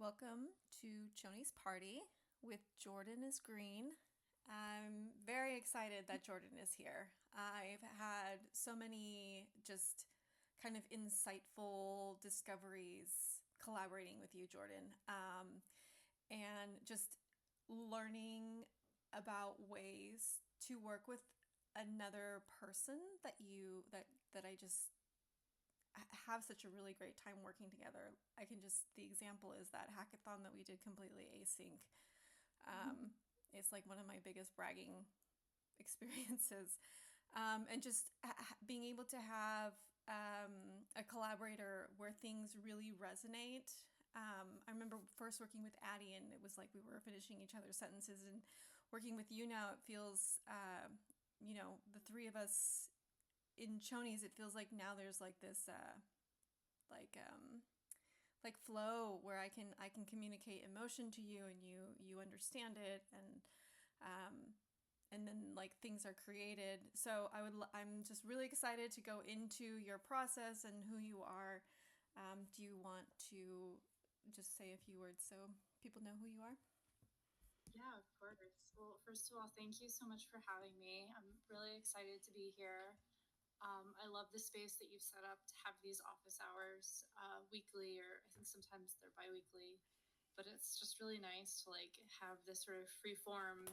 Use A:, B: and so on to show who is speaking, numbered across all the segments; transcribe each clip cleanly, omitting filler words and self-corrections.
A: Welcome to Chones Party with Jordanisgreen. I'm very excited that Jordan is here. I've had so many just kind of insightful discoveries collaborating with you, Jordan, and just learning about ways to work with another person that I just have such a really great time working together. The example is that hackathon that we did completely async. It's like one of my biggest bragging experiences. And just being able to have a collaborator where things really resonate. I remember first working with Addie, and it was like we were finishing each other's sentences. And working with you now, it feels, the three of us in Chonies, it feels like now there's like this like um like flow where I can communicate emotion to you, and you understand it, and then like things are created. So I'm just really excited to go into your process and who you are. Do you want to just say a few words so people know who you are?
B: Yeah, of course. Well, first of all, thank you so much for having me. I'm really excited to be here. I love the space that you've set up to have these office hours weekly, or I think sometimes they're bi-weekly. But it's just really nice to like have this sort of free form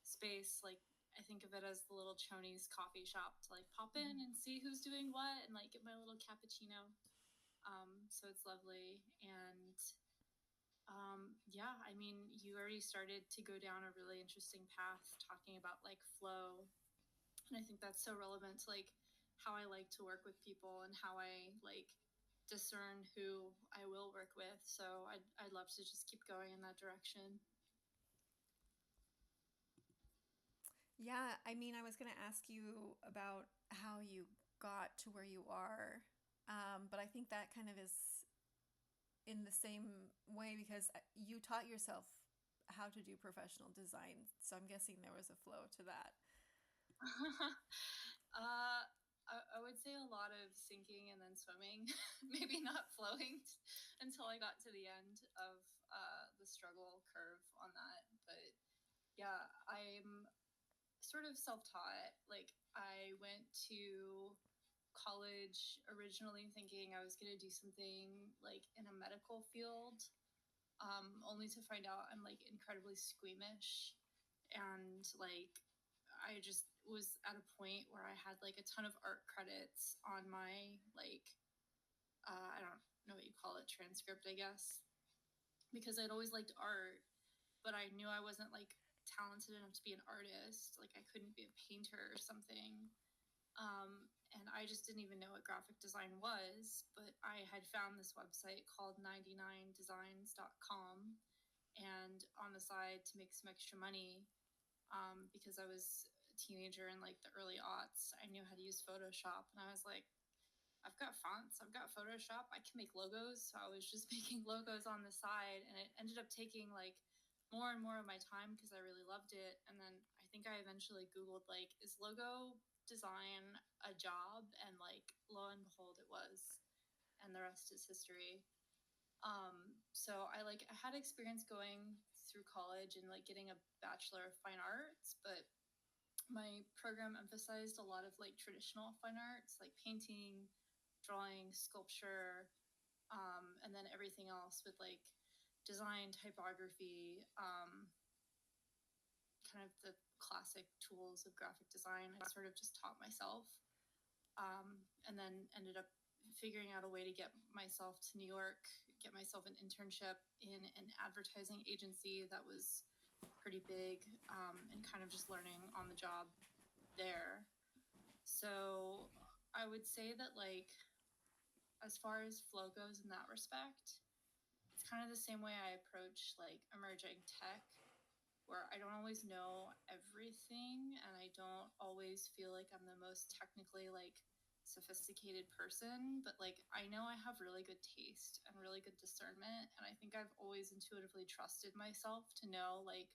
B: space. Like I think of it as the little Chonies coffee shop to like pop in and see who's doing what and like get my little cappuccino. So it's lovely. And yeah, I mean, you already started to go down a really interesting path talking about like flow. And I think that's so relevant to like how I like to work with people and how I like discern who I will work with. So I'd love to just keep going in that direction.
A: Yeah, I mean, I was going to ask you about how you got to where you are, but I think that kind of is in the same way because you taught yourself how to do professional design. So I'm guessing there was a flow to that.
B: I would say a lot of sinking and then swimming, maybe not flowing until I got to the end of the struggle curve on that. But yeah, I'm sort of self-taught. Like I went to college originally thinking I was going to do something like in a medical field, only to find out I'm like incredibly squeamish and like I just was at a point where I had like a ton of art credits on my like I don't know what you call it, transcript, I guess, because I'd always liked art, but I knew I wasn't like talented enough to be an artist. Like I couldn't be a painter or something. And I just didn't even know what graphic design was, but I had found this website called 99designs.com, and on the side to make some extra money, because I was a teenager in like the early aughts, I knew how to use Photoshop, and I was like, I've got fonts, I've got Photoshop, I can make logos. So I was just making logos on the side, and it ended up taking like more and more of my time because I really loved it. And then I think I eventually Googled like, is logo design a job? And like, lo and behold, it was. And the rest is history. So I had experience going through college and like getting a Bachelor of Fine Arts, but my program emphasized a lot of like traditional fine arts, like painting, drawing, sculpture, and then everything else with like design, typography, kind of the classic tools of graphic design. I sort of just taught myself, and then ended up figuring out a way to get myself to New York, get myself an internship in an advertising agency that was pretty big, and kind of just learning on the job there. So I would say that like as far as flow goes in that respect, it's kind of the same way I approach like emerging tech, where I don't always know everything and I don't always feel like I'm the most technically like sophisticated person, but like I know I have really good taste and really good discernment, and I think I've always intuitively trusted myself to know like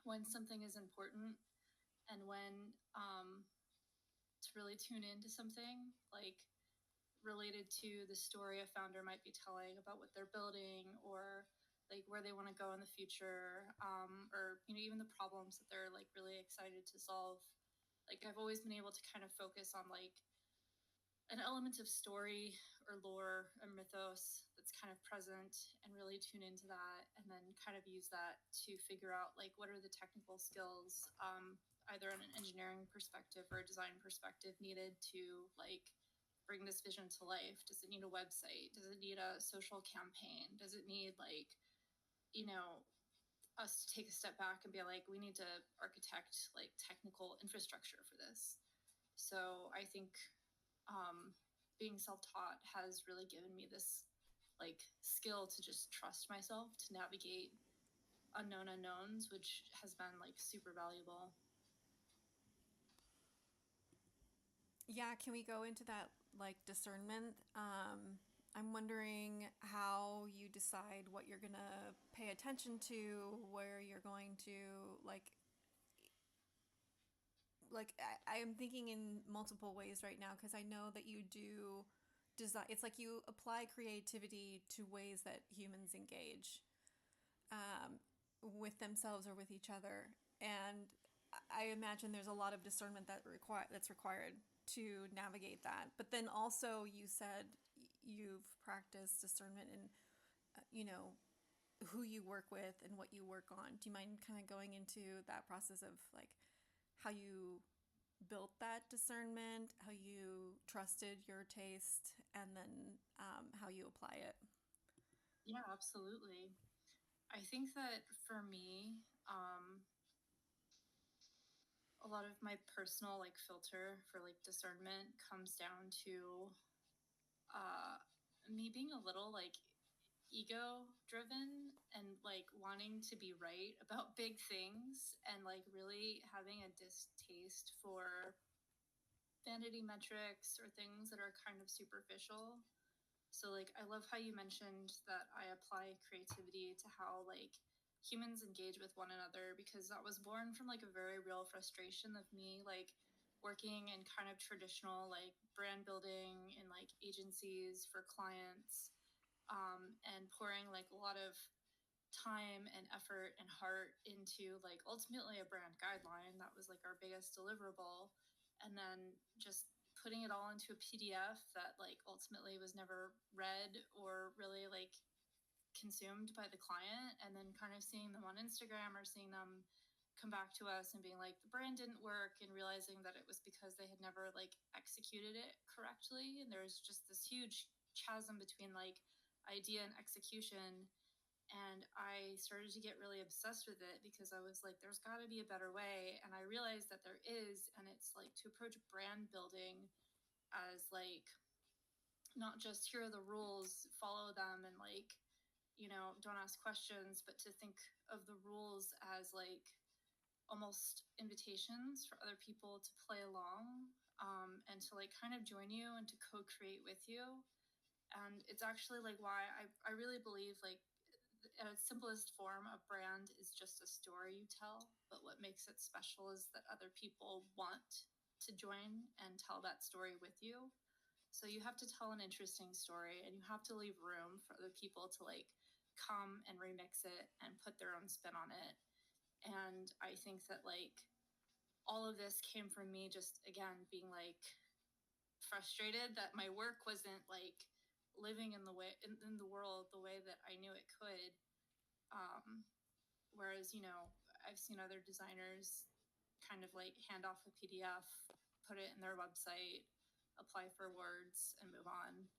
B: when something is important and when to really tune into something like related to the story a founder might be telling about what they're building, or like where they want to go in the future, or even the problems that they're like really excited to solve. Like I've always been able to kind of focus on like an element of story or lore or mythos that's kind of present and really tune into that, and then kind of use that to figure out like what are the technical skills, either on an engineering perspective or a design perspective, needed to like bring this vision to life. Does it need a website? Does it need a social campaign? Does it need like, you know, us to take a step back and be like, we need to architect like technical infrastructure for this? So I think being self-taught has really given me this like skill to just trust myself to navigate unknown unknowns, which has been like super valuable.
A: Yeah, can we go into that like discernment? I'm wondering how you decide what you're gonna pay attention to, where you're going to I am thinking in multiple ways right now because I know that you do design. It's like you apply creativity to ways that humans engage um, with themselves or with each other, and I imagine there's a lot of discernment that's required to navigate that. But then also, you said you've practiced discernment in, you know, who you work with and what you work on. Do you mind kind of going into that process of like how you built that discernment, how you trusted your taste, and then how you apply it?
B: Yeah, absolutely. I think that for me, a lot of my personal like filter for like discernment comes down to uh, me being a little like ego driven and like wanting to be right about big things, and like really having a distaste for vanity metrics or things that are kind of superficial. So like I love how you mentioned that I apply creativity to how like humans engage with one another, because that was born from like a very real frustration of me like working in kind of traditional like brand building and like agencies for clients, and pouring like a lot of time and effort and heart into like ultimately a brand guideline that was like our biggest deliverable, and then just putting it all into a PDF that like ultimately was never read or really like consumed by the client, and then kind of seeing them on Instagram or seeing them come back to us and being like the brand didn't work, and realizing that it was because they had never like executed it correctly, and there was just this huge chasm between like idea and execution. And I started to get really obsessed with it because I was like, there's got to be a better way. And I realized that there is. And it's like to approach brand building as like not just here are the rules, follow them, and like, don't ask questions, but to think of the rules as like almost invitations for other people to play along, and to like kind of join you and to co create with you. And it's actually like why I really believe like at its simplest form, a brand is just a story you tell. But what makes it special is that other people want to join and tell that story with you. So you have to tell an interesting story, and you have to leave room for other people to like come and remix it and put their own spin on it. And I think that like all of this came from me just again being like frustrated that my work wasn't like living in the way in the world the way that I knew it could. Whereas, I've seen other designers kind of like hand off a PDF, put it in their website, apply for awards, and move on.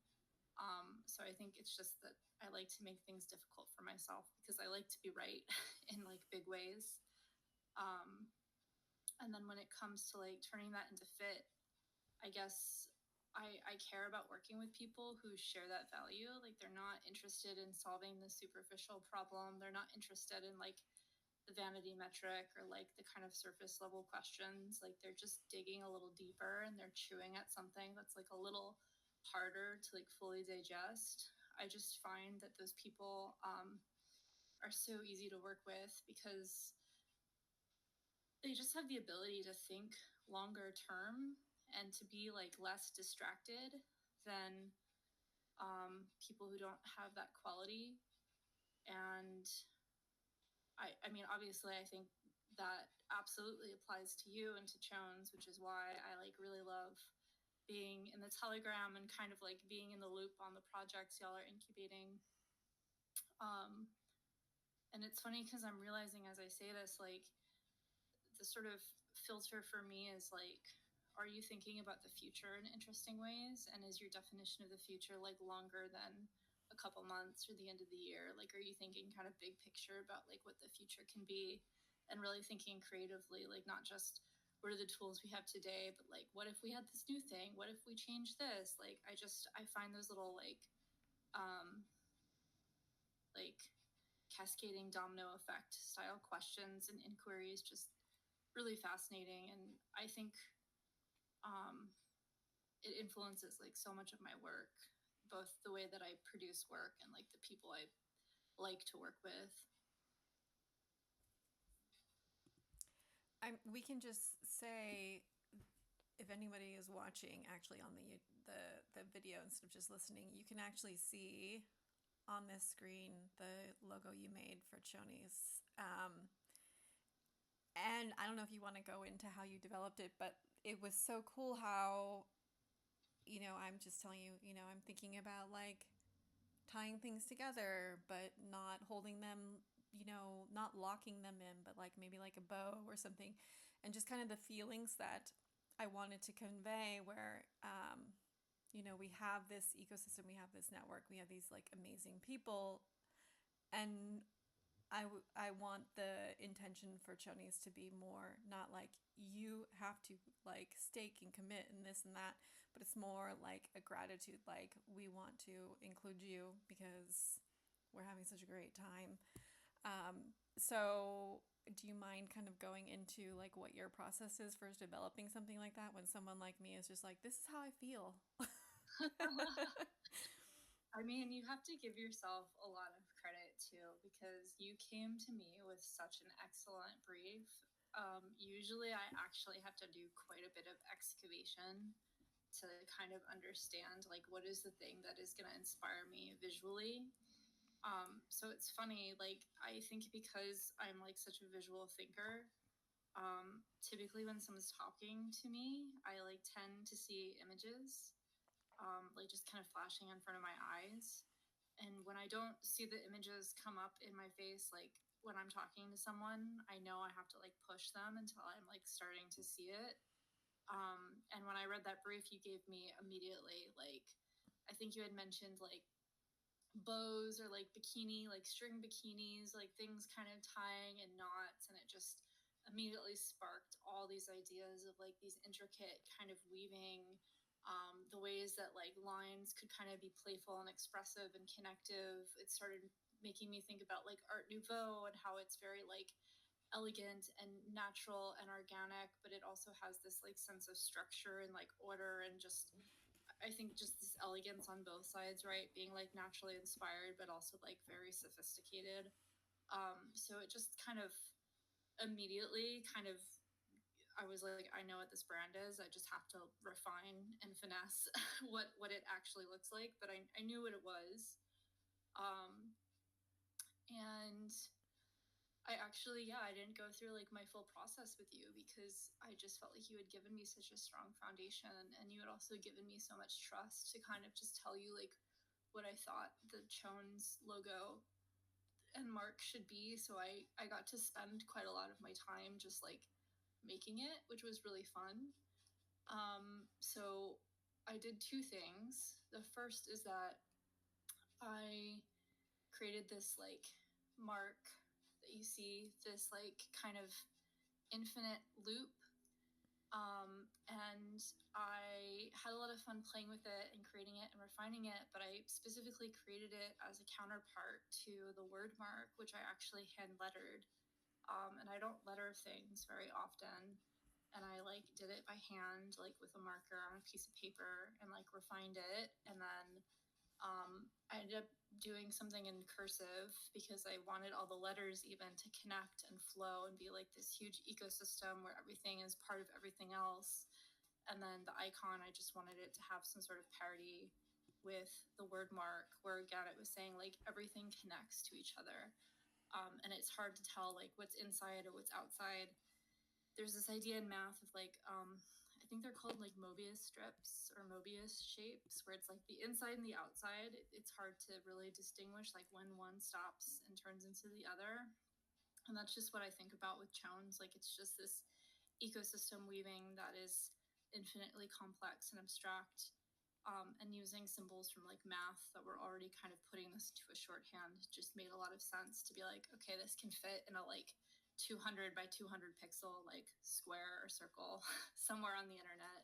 B: So I think it's just that I like to make things difficult for myself because I like to be right in like big ways. Um, and then when it comes to like turning that into fit, I guess I care about working with people who share that value. Like they're not interested in solving the superficial problem. They're not interested in like the vanity metric or like the kind of surface level questions. Like they're just digging a little deeper and they're chewing at something that's like a little harder to like fully digest. I just find that those people are so easy to work with because they just have the ability to think longer term and to be like less distracted than people who don't have that quality. And I mean, obviously, I think that absolutely applies to you and to Chones, which is why I like really love being in the Telegram and kind of like being in the loop on the projects y'all are incubating. Um, and it's funny because I'm realizing as I say this, like the sort of filter for me is like, are you thinking about the future in interesting ways? And is your definition of the future like longer than a couple months or the end of the year? Like, are you thinking kind of big picture about like what the future can be and really thinking creatively, like not just what are the tools we have today, but like what if we had this new thing? What if we change this? Like I find those little like cascading domino effect style questions and inquiries just really fascinating. And I think um, it influences like so much of my work, both the way that I produce work and like the people I like to work with.
A: We can just say, if anybody is watching actually on the video instead of just listening, you can actually see on this screen the logo you made for Chones. And I don't know if you want to go into how you developed it, but it was so cool how, I'm just telling you, I'm thinking about like tying things together, but not holding them, not locking them in, but like maybe like a bow or something. And just kind of the feelings that I wanted to convey where, we have this ecosystem, we have this network, we have these like amazing people. And I want the intention for Chones to be more not like you have to like stake and commit and this and that, but it's more like a gratitude, like we want to include you because we're having such a great time. So do you mind kind of going into like what your process is for developing something like that when someone like me is just like, this is how I feel?
B: I mean, you have to give yourself a lot of credit too, because you came to me with such an excellent brief. Usually, I actually have to do quite a bit of excavation to kind of understand like what is the thing that is going to inspire me visually. So it's funny, like I think because I'm like such a visual thinker, typically when someone's talking to me, I like tend to see images, like just kind of flashing in front of my eyes. And when I don't see the images come up in my face, like when I'm talking to someone, I know I have to like push them until I'm like starting to see it. And when I read that brief you gave me immediately, like I think you had mentioned like bows or like bikini, like string bikinis, like things kind of tying in knots. And it just immediately sparked all these ideas of like these intricate kind of weaving, the ways that like lines could kind of be playful and expressive and connective. It started making me think about like Art Nouveau and how it's very like elegant and natural and organic, but it also has this like sense of structure and like order and just I think just this elegance on both sides, right? Being like naturally inspired, but also like very sophisticated. So it just kind of immediately kind of I was like, I know what this brand is. I just have to refine and finesse what it actually looks like. But I knew what it was. Um, and I actually, yeah, I didn't go through like my full process with you because I just felt like you had given me such a strong foundation, and you had also given me so much trust to kind of just tell you like what I thought the Chones logo and mark should be. So I got to spend quite a lot of my time just like making it, which was really fun. So I did two things. The first is that I created this like mark that you see, this like kind of infinite loop. And I had a lot of fun playing with it and creating it and refining it, but I specifically created it as a counterpart to the word mark, which I actually hand lettered. And I don't letter things very often. And I like did it by hand, like with a marker on a piece of paper and like refined it. And then I ended up doing something in cursive because I wanted all the letters even to connect and flow and be like this huge ecosystem where everything is part of everything else. And then the icon, I just wanted it to have some sort of parity with the word mark, where again it was saying like everything connects to each other, and it's hard to tell like what's inside or what's outside. There's this idea in math of like I think they're called like Mobius strips or Mobius shapes, where it's like the inside and the outside. It's hard to really distinguish like when one stops and turns into the other. And that's just what I think about with Chones. Like it's just this ecosystem weaving that is infinitely complex and abstract, and using symbols from like math that were already kind of putting this to a shorthand just made a lot of sense to be like, okay, this can fit in a like 200 by 200 pixel like square or circle somewhere on the internet.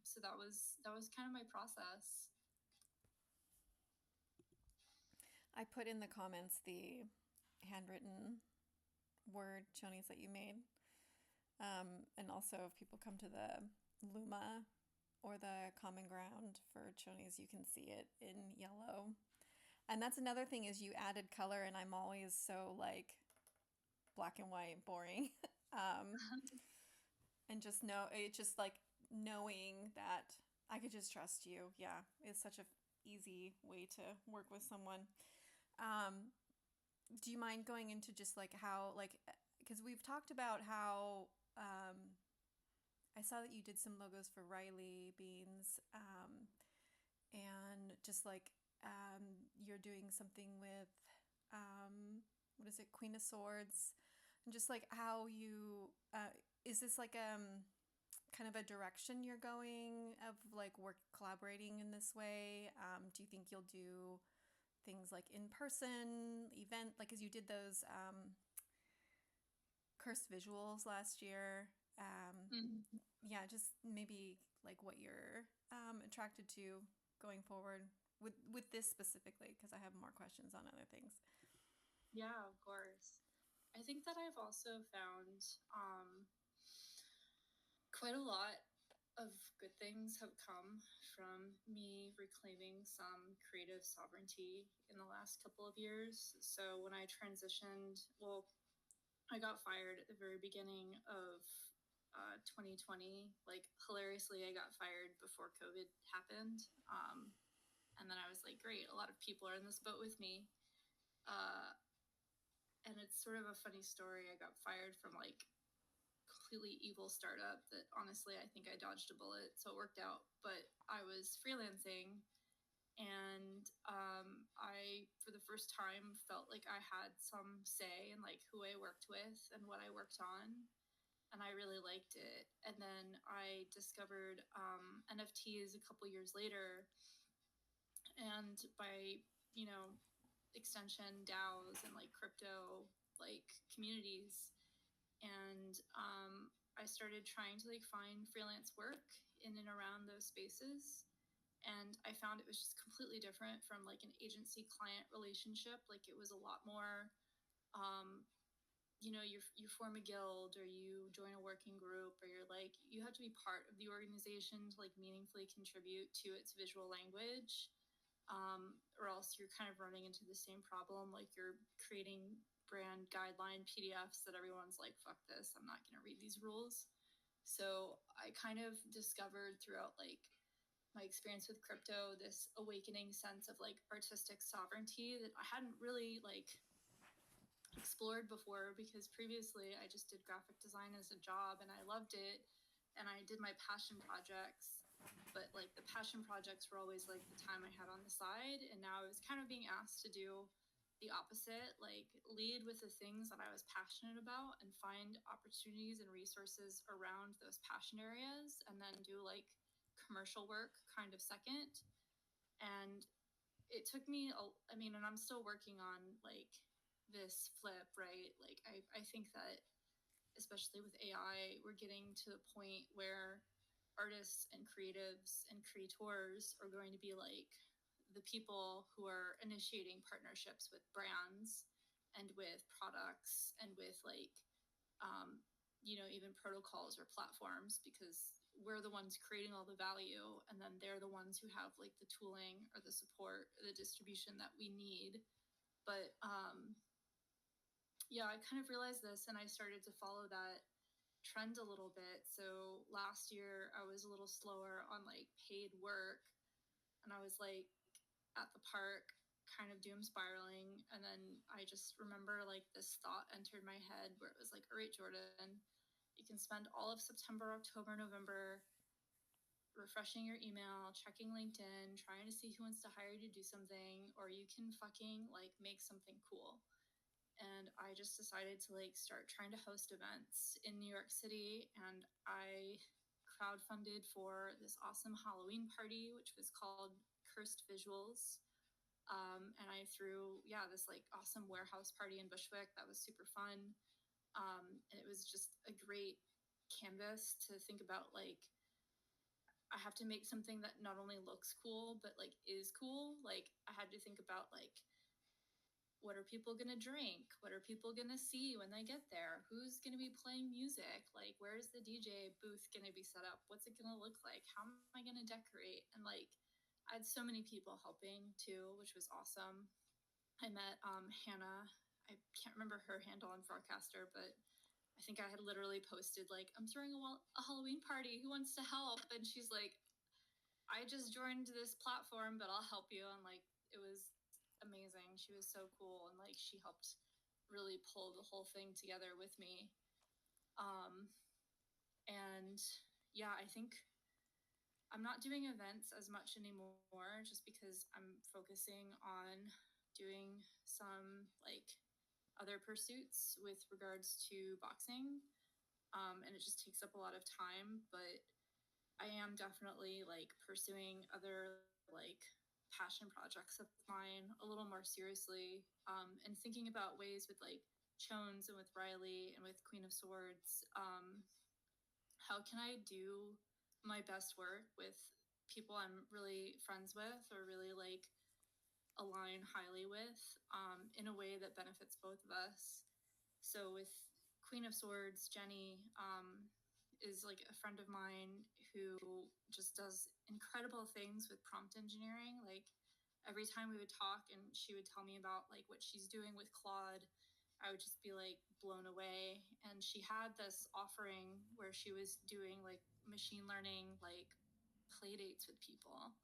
B: So that was kind of my process.
A: I put in the comments the handwritten word chonies that you made. And also, if people come to the Luma or the Common Ground for chonies, you can see it in yellow. And that's another thing is you added color, and I'm always so like black and white, boring. And just know it's just like knowing that I could just trust you. Yeah, it's such a easy way to work with someone. Um, do you mind going into just like how like because we've talked about how I saw that you did some logos for Riley Beans, and just like you're doing something with what is it, Queen of Swords, and just like how you is this like kind of a direction you're going of like work collaborating in this way? Do you think you'll do things like in person event like as you did those cursed visuals last year?
B: Mm-hmm.
A: Yeah, just maybe like what you're attracted to going forward with this specifically, because I have more questions on other things.
B: Yeah, of course. I think that I've also found quite a lot of good things have come from me reclaiming some creative sovereignty in the last couple of years. So when I transitioned, well, I got fired at the very beginning of 2020. Like, hilariously, I got fired before COVID happened. And then I was like, great, a lot of people are in this boat with me. Uh, and it's sort of a funny story. I got fired from like completely evil startup that honestly I think I dodged a bullet, so it worked out. But I was freelancing, and I for the first time felt like I had some say in like who I worked with and what I worked on, and I really liked it. And then I discovered NFTs a couple years later, and by you know extension DAOs and like crypto like communities, and I started trying to like find freelance work in and around those spaces, and I found it was just completely different from like an agency client relationship. Like it was a lot more um, you form a guild or you join a working group, or you're like you have to be part of the organization to like meaningfully contribute to its visual language, or else you're kind of running into the same problem. Like you're creating brand guideline PDFs that everyone's like, fuck this, I'm not going to read these rules. So I kind of discovered throughout like my experience with crypto this awakening sense of like artistic sovereignty that I hadn't really like explored before, because previously I just did graphic design as a job and I loved it and I did my passion projects, but like the passion projects were always like the time I had on the side, and now I was kind of being asked to do the opposite, like lead with the things that I was passionate about and find opportunities and resources around those passion areas, and then do like commercial work kind of second. And it took me I mean, and I'm still working on like this flip, right? Like I think that especially with AI, we're getting to the point where artists and creatives and creators are going to be like the people who are initiating partnerships with brands and with products and with like even protocols or platforms, because we're the ones creating all the value, and then they're the ones who have like the tooling or the support or the distribution that we need. But yeah, I kind of realized this and I started to follow that trend a little bit. So last year I was a little slower on like paid work, and I was like at the park, kind of doom spiraling. And then I just remember like this thought entered my head where it was like, all right, Jordan, you can spend all of September, October, November refreshing your email, checking LinkedIn, trying to see who wants to hire you to do something, or you can fucking like make something cool. And I just decided to like start trying to host events in New York City. And I crowdfunded for this awesome Halloween party, which was called Cursed Visuals. And I threw, this like awesome warehouse party in Bushwick that was super fun. And it was just a great canvas to think about like, I have to make something that not only looks cool, but like is cool. Like, I had to think about like, what are people going to drink? What are people going to see when they get there? Who's going to be playing music? Like, where's the DJ booth going to be set up? What's it going to look like? How am I going to decorate? And like, I had so many people helping too, which was awesome. I met Hannah. I can't remember her handle on Broadcaster, but I think I had literally posted like, I'm throwing a Halloween party. Who wants to help? And she's like, I just joined this platform, but I'll help you. And like, it was amazing. She was so cool. And like, she helped really pull the whole thing together with me. And yeah, I think I'm not doing events as much anymore just because I'm focusing on doing some like other pursuits with regards to boxing. And it just takes up a lot of time, but I am definitely like pursuing other like passion projects of mine a little more seriously, and thinking about ways with like Chones and with Riley and with Queen of Swords. How can I do my best work with people I'm really friends with or really like align highly with, in a way that benefits both of us? So with Queen of Swords, Jenny is like a friend of mine who just does incredible things with prompt engineering. Like every time we would talk and she would tell me about like what she's doing with Claude, I would just be like blown away. And she had this offering where she was doing like machine learning, like play dates with people.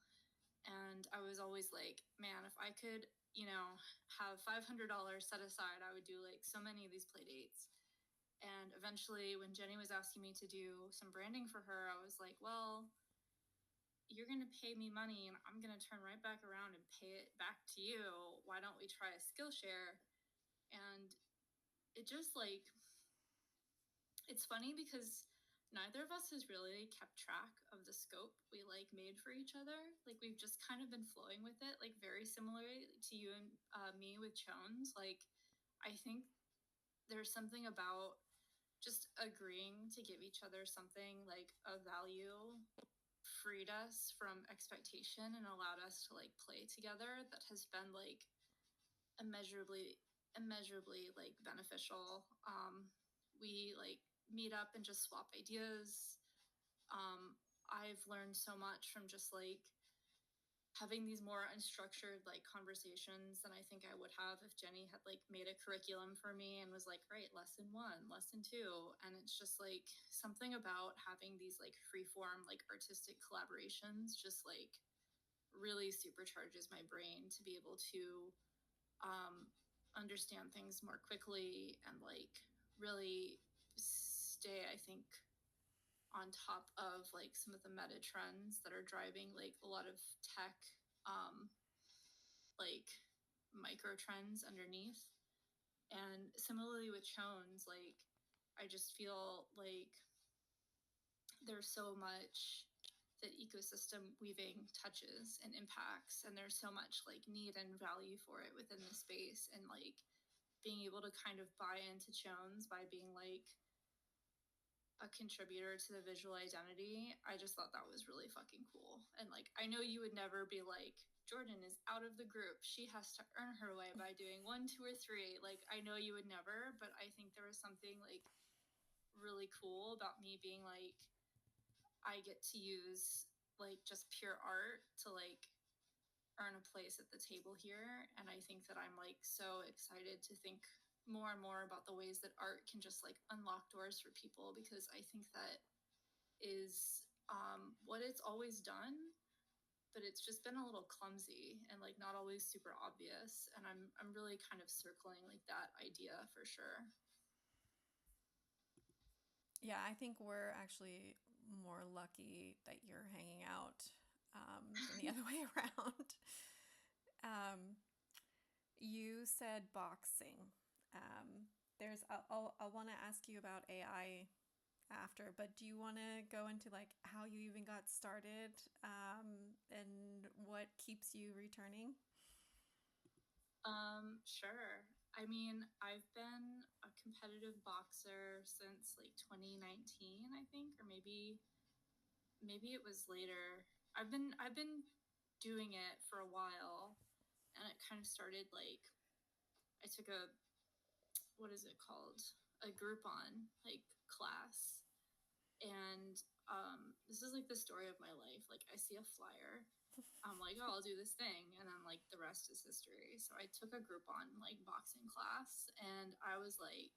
B: And I was always like, man, if I could, have $500 set aside, I would do like so many of these play dates. And eventually, when Jenny was asking me to do some branding for her, I was like, well, you're going to pay me money and I'm going to turn right back around and pay it back to you. Why don't we try a Skillshare? And it just like, it's funny because neither of us has really kept track of the scope we like made for each other. Like we've just kind of been flowing with it, like very similarly to you and me with Chones. Like I think there's something about just agreeing to give each other something like of value freed us from expectation and allowed us to like play together that has been like immeasurably like beneficial. We like meet up and just swap ideas. I've learned so much from just like having these more unstructured like conversations than I think I would have if Jenny had like made a curriculum for me and was like, right, lesson 1, lesson 2. And it's just like something about having these like free form, like artistic collaborations just like really supercharges my brain to be able to understand things more quickly and like really stay, I think, on top of like some of the meta trends that are driving like a lot of tech, like micro trends underneath. And similarly with Chones, like I just feel like there's so much that ecosystem weaving touches and impacts, and there's so much like need and value for it within the space. And like being able to kind of buy into Chones by being like a contributor to the visual identity, I just thought that was really fucking cool. And like I know you would never be like, Jordan is out of the group, she has to earn her way by doing 1, 2, or 3. Like I know you would never, but I think there was something like really cool about me being like, I get to use like just pure art to like earn a place at the table here. And I think that I'm like so excited to think more and more about the ways that art can just like unlock doors for people, because I think that is what it's always done. but it's just been a little clumsy and like not always super obvious. And I'm really kind of circling like that idea for sure.
A: Yeah, I think we're actually more lucky that you're hanging out than the other way around. Um, you said boxing. I want to ask you about AI after, but do you want to go into like how you even got started and what keeps you returning?
B: Sure. I mean, I've been a competitive boxer since like 2019, I think, or maybe it was later. I've been doing it for a while, and it kind of started like I took a what is it called? A Groupon like class, and this is like the story of my life. Like I see a flyer, I'm like, oh, I'll do this thing, and then like the rest is history. So I took a Groupon like boxing class, and I was like,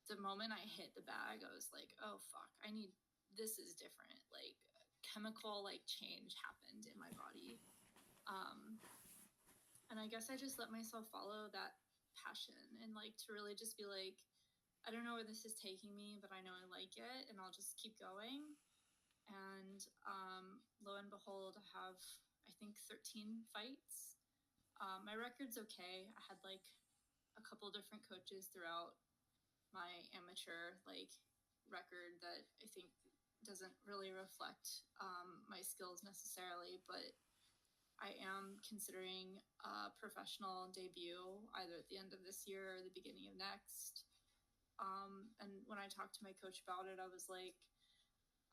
B: the moment I hit the bag, I was like, oh fuck, I need this is different. Like chemical like change happened in my body. Um, and I guess I just let myself follow that passion and like to really just be like, I don't know where this is taking me, but I know I like it, and I'll just keep going. And lo and behold, I have I think 13 fights. My record's okay. I had like a couple different coaches throughout my amateur like record that I think doesn't really reflect my skills necessarily, but I am considering a professional debut either at the end of this year or the beginning of next. And when I talked to my coach about it, I was like,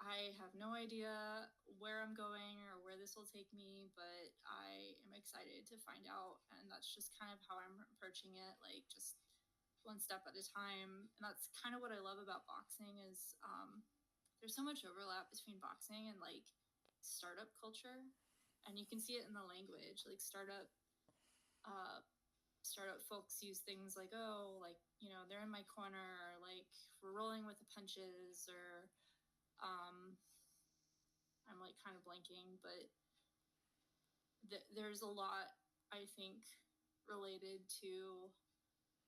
B: I have no idea where I'm going or where this will take me, but I am excited to find out. And that's just kind of how I'm approaching it, like just one step at a time. And that's kind of what I love about boxing is there's so much overlap between boxing and like startup culture. And you can see it in the language, like uh, startup folks use things like, oh, like, they're in my corner, or like we're rolling with the punches, or um, I'm like kind of blanking, but there's a lot, I think, related to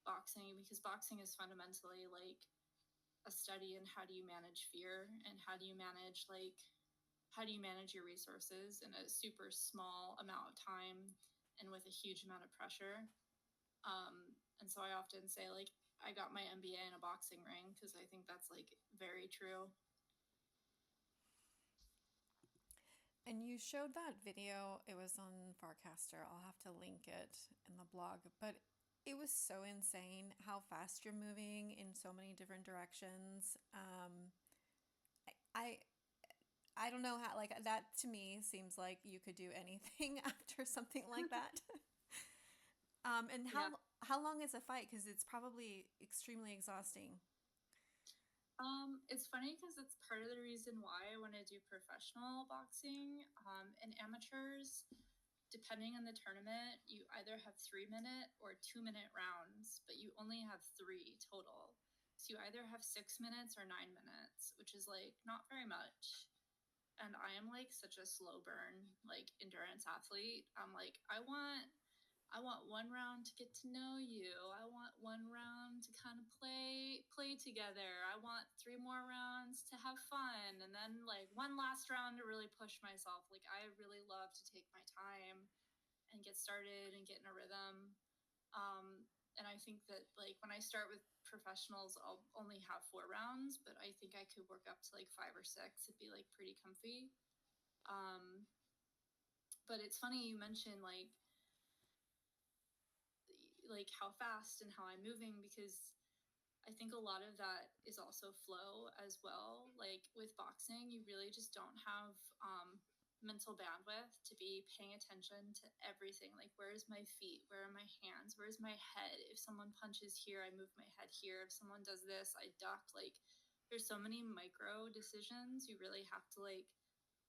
B: boxing, because boxing is fundamentally like a study in how do you manage fear and how do you manage your resources in a super small amount of time and with a huge amount of pressure. And so I often say like I got my MBA in a boxing ring because I think that's like very true.
A: And you showed that video. It was on Farcaster. I'll have to link it in the blog. But it was so insane how fast you're moving in so many different directions. I I don't know how, like, that to me seems like you could do anything after something like that. And
B: Yeah.
A: how long is a fight? Because it's probably extremely exhausting.
B: It's funny because it's part of the reason why I want to do professional boxing. And amateurs, depending on the tournament, you either have 3 minute or 2 minute rounds, but you only have three total. So you either have 6 minutes or 9 minutes, which is like not very much. And I am like such a slow burn, like endurance athlete. I'm like, I want one round to get to know you. I want one round to kind of play together. I want three more rounds to have fun, and then like one last round to really push myself. Like I really love to take my time and get started and get in a rhythm. And I think that like when I start with professionals, I'll only have 4 rounds, but I think I could work up to like 5 or 6. It'd be like pretty comfy. Um, but it's funny you mentioned like how fast and how I'm moving, because I think a lot of that is also flow as well. Like with boxing, you really just don't have mental bandwidth to be paying attention to everything. Like, where's my feet? Where are my hands? Where's my head? If someone punches here, I move my head here. If someone does this, I duck. Like, there's so many micro decisions you really have to like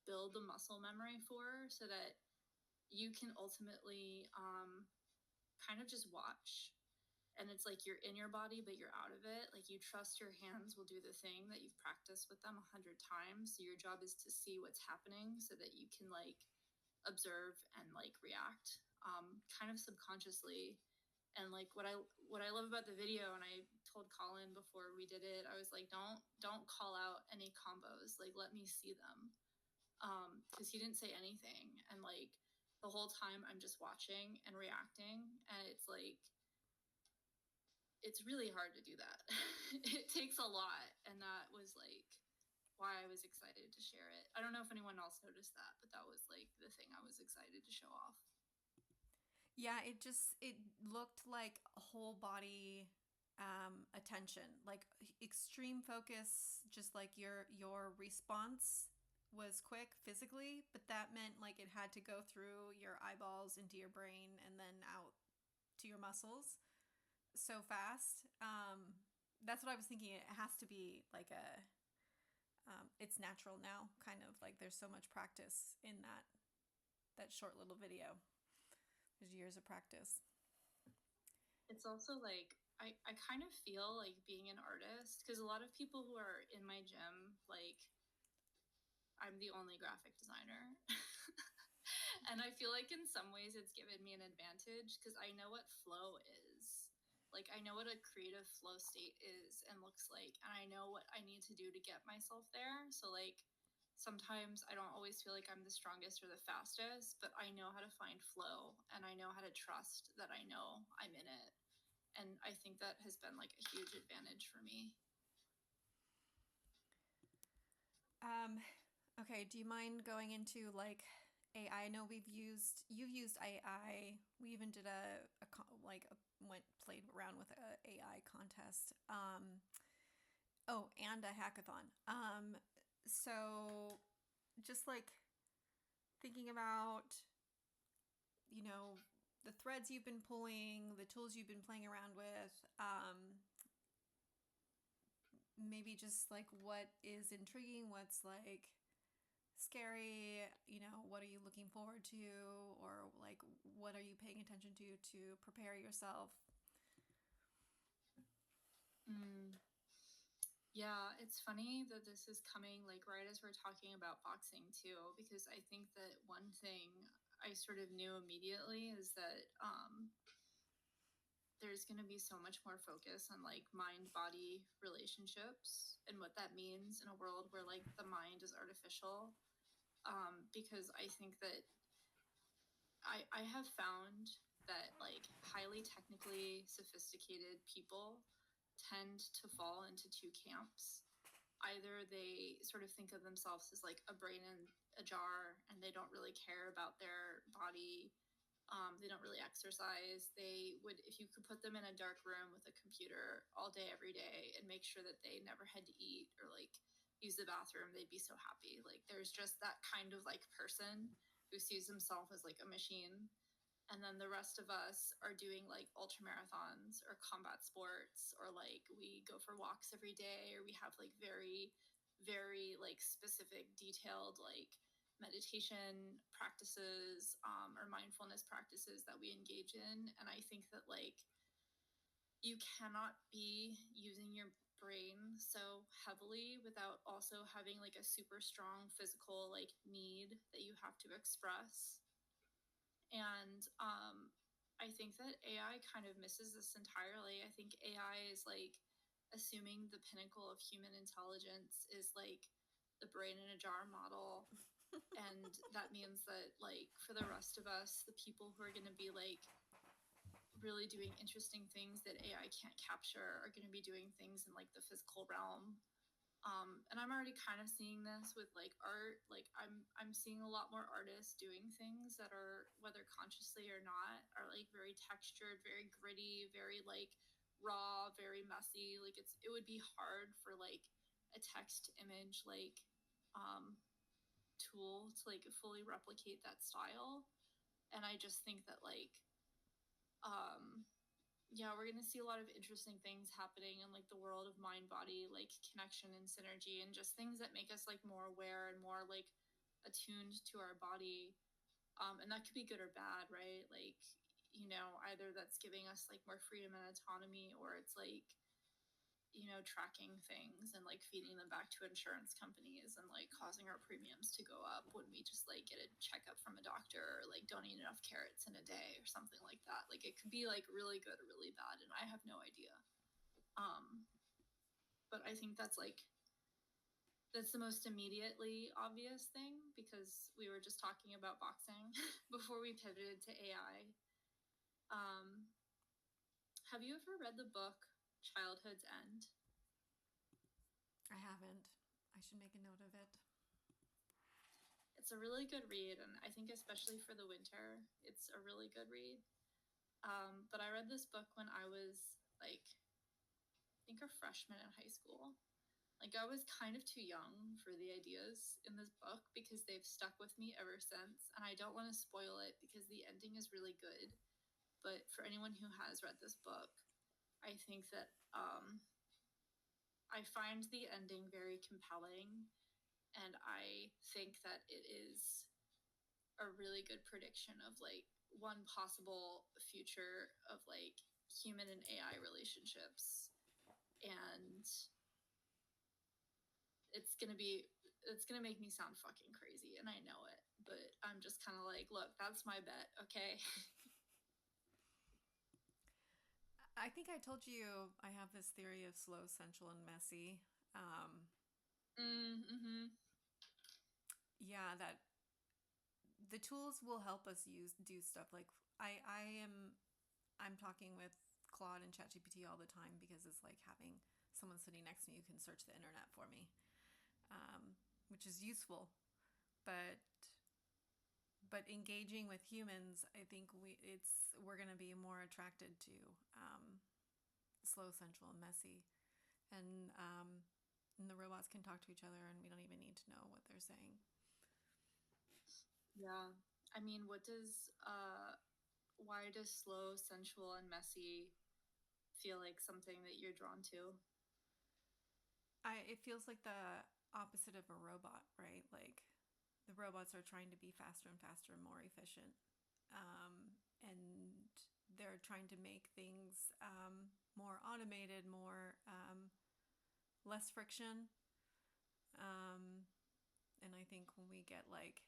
B: build the muscle memory for, so that you can ultimately kind of just watch, and it's like you're in your body but you're out of it. Like you trust your hands will do the thing that you've practiced with them 100 times, so your job is to see what's happening so that you can like observe and like react, kind of subconsciously. And like what I love about the video, and I told Colin before we did it, I was like, don't call out any combos, like let me see them, because he didn't say anything, and like the whole time I'm just watching and reacting, and it's like it's really hard to do that. It takes a lot, and that was like why I was excited to share it. I don't know if anyone else noticed that, but that was like the thing I was excited to show off.
A: Yeah, it looked like whole body attention, like extreme focus, just like your response was quick physically, but that meant like it had to go through your eyeballs into your brain and then out to your muscles so fast. That's what I was thinking. It has to be like it's natural now, kind of like there's so much practice in that short little video. There's years of practice.
B: It's also like I kind of feel like being an artist, because a lot of people who are in my gym, like I'm the only graphic designer. And I feel like in some ways it's given me an advantage because I know what flow is. Like I know what a creative flow state is and looks like, and I know what I need to do to get myself there. So like sometimes I don't always feel like I'm the strongest or the fastest, but I know how to find flow, and I know how to trust that I know I'm in it. And I think that has been like a huge advantage for me.
A: Um, okay, do you mind going into like AI? I know you've used AI. We even did went played around with a AI contest. Oh, and a hackathon. So just like thinking about, you know, the threads you've been pulling, the tools you've been playing around with, maybe just like what is intriguing, what's like scary, what are you looking forward to, or like what are you paying attention to prepare yourself?
B: Mm. Yeah, it's funny that this is coming like right as we're talking about boxing too, because I think that one thing I sort of knew immediately is that there's going to be so much more focus on like mind body relationships and what that means in a world where like the mind is artificial. Because I think that I have found that like highly technically sophisticated people tend to fall into two camps. Either they sort of think of themselves as like a brain in a jar and they don't really care about their body. They don't really exercise. They would, if you could put them in a dark room with a computer all day, every day, and make sure that they never had to eat or like use the bathroom, they'd be so happy. Like there's just that kind of like person who sees himself as like a machine. And then the rest of us are doing like ultra marathons or combat sports, or like we go for walks every day, or we have like very very like specific detailed like meditation practices, or mindfulness practices that we engage in. And I think that like you cannot be using your brain so heavily without also having like a super strong physical like need that you have to express. And I think that AI kind of misses this entirely. I think AI is like assuming the pinnacle of human intelligence is like the brain in a jar model. And that means that like for the rest of us, the people who are going to be like really doing interesting things that AI can't capture are going to be doing things in like the physical realm. And I'm already kind of seeing this with like art. Like I'm seeing a lot more artists doing things that are, whether consciously or not, are like very textured, very gritty, very like raw, very messy. Like it would be hard for like a text to image like tool to like fully replicate that style. And I just think that like um yeah, we're going to see a lot of interesting things happening in like the world of mind body like connection and synergy, and just things that make us like more aware and more like attuned to our body. And that could be good or bad, right? Like, either that's giving us like more freedom and autonomy, or it's like tracking things and like feeding them back to insurance companies and like causing our premiums to go up when we just like get a checkup from a doctor, or like don't eat enough carrots in a day or something like that. Like it could be like really good or really bad, and I have no idea. But I think that's the most immediately obvious thing, because we were just talking about boxing before we pivoted to AI. Have you ever read the book Childhood's End?
A: I haven't. I should make a note of it.
B: It's a really good read, and I think especially for the winter, it's a really good read. But I read this book when I was like, I think a freshman in high school. Like I was kind of too young for the ideas in this book because they've stuck with me ever since, and I don't want to spoil it because the ending is really good. But for anyone who has read this book, I think that I find the ending very compelling, and I think that it is a really good prediction of like one possible future of like human and AI relationships. And it's gonna make me sound fucking crazy, and I know it, but I'm just kind of like, look, that's my bet, okay?
A: I think I told you I have this theory of slow, sensual, and messy. Um,
B: Mm-hmm.
A: yeah, that the tools will help us do stuff like I'm talking with Claude and ChatGPT all the time because it's like having someone sitting next to me who can search the internet for me, which is useful. But engaging with humans, I think we're gonna be more attracted to slow, sensual, and messy, and the robots can talk to each other, and we don't even need to know what they're saying.
B: Yeah. I mean, why does slow, sensual, and messy feel like something that you're drawn to?
A: It feels like the opposite of a robot, right? Like the robots are trying to be faster and faster and more efficient, and they're trying to make things more automated, more less friction. And I think when we get like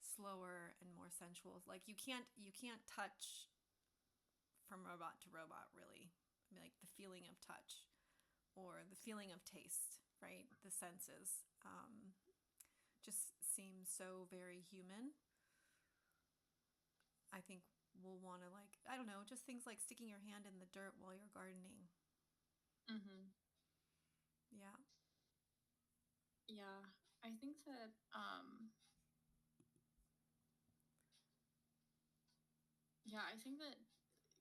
A: slower and more sensual, like you can't touch from robot to robot really. I mean, like the feeling of touch or the feeling of taste, right? The senses just seem so very human. I think we'll want to, like, I don't know, just things like sticking your hand in the dirt while you're gardening.
B: Mm-hmm.
A: Yeah.
B: Yeah. I think that yeah, I think that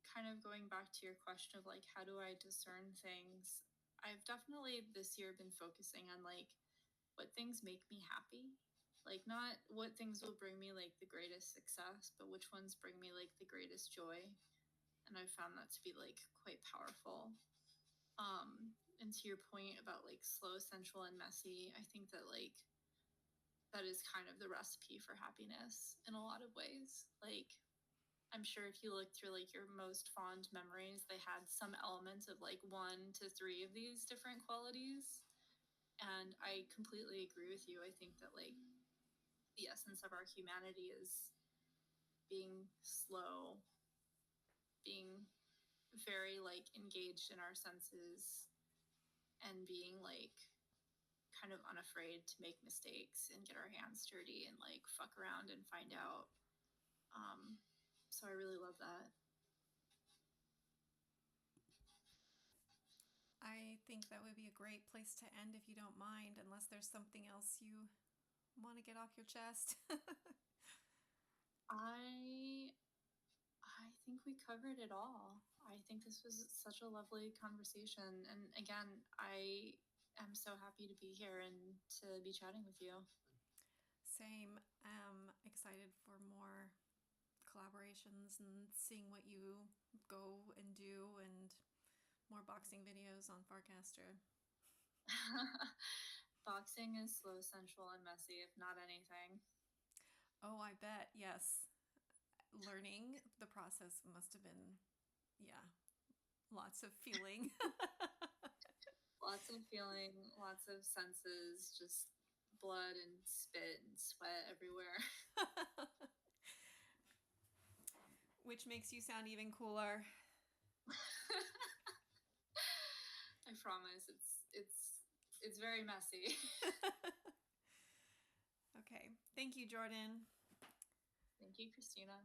B: kind of going back to your question of like how do I discern things, I've definitely this year been focusing on like what things make me happy. Like not what things will bring me like the greatest success, but which ones bring me like the greatest joy. And I found that to be like quite powerful. And to your point about like slow, sensual, and messy, I think that like that is kind of the recipe for happiness in a lot of ways. Like I'm sure if you look through like your most fond memories, they had some elements of like 1 to 3 of these different qualities. And I completely agree with you. I think that like the essence of our humanity is being slow, being very like engaged in our senses, and being like kind of unafraid to make mistakes and get our hands dirty and like fuck around and find out. Um, so I really love that.
A: I think that would be a great place to end if you don't mind, unless there's something else you want to get off your chest.
B: I I think we covered it all. I think this was such a lovely conversation. And again, I am so happy to be here and to be chatting with you.
A: Same. I'm excited for more collaborations and seeing what you go and do, and more boxing videos on Farcaster.
B: Boxing is slow, sensual, and messy, if not anything.
A: Oh, I bet. Yes. Learning the process must have been, yeah, lots of feeling.
B: Lots of feeling, lots of senses, just blood and spit and sweat everywhere.
A: Which makes you sound even cooler.
B: I promise it's very messy.
A: Okay. Thank you, Jordan.
B: Thank you, Christina.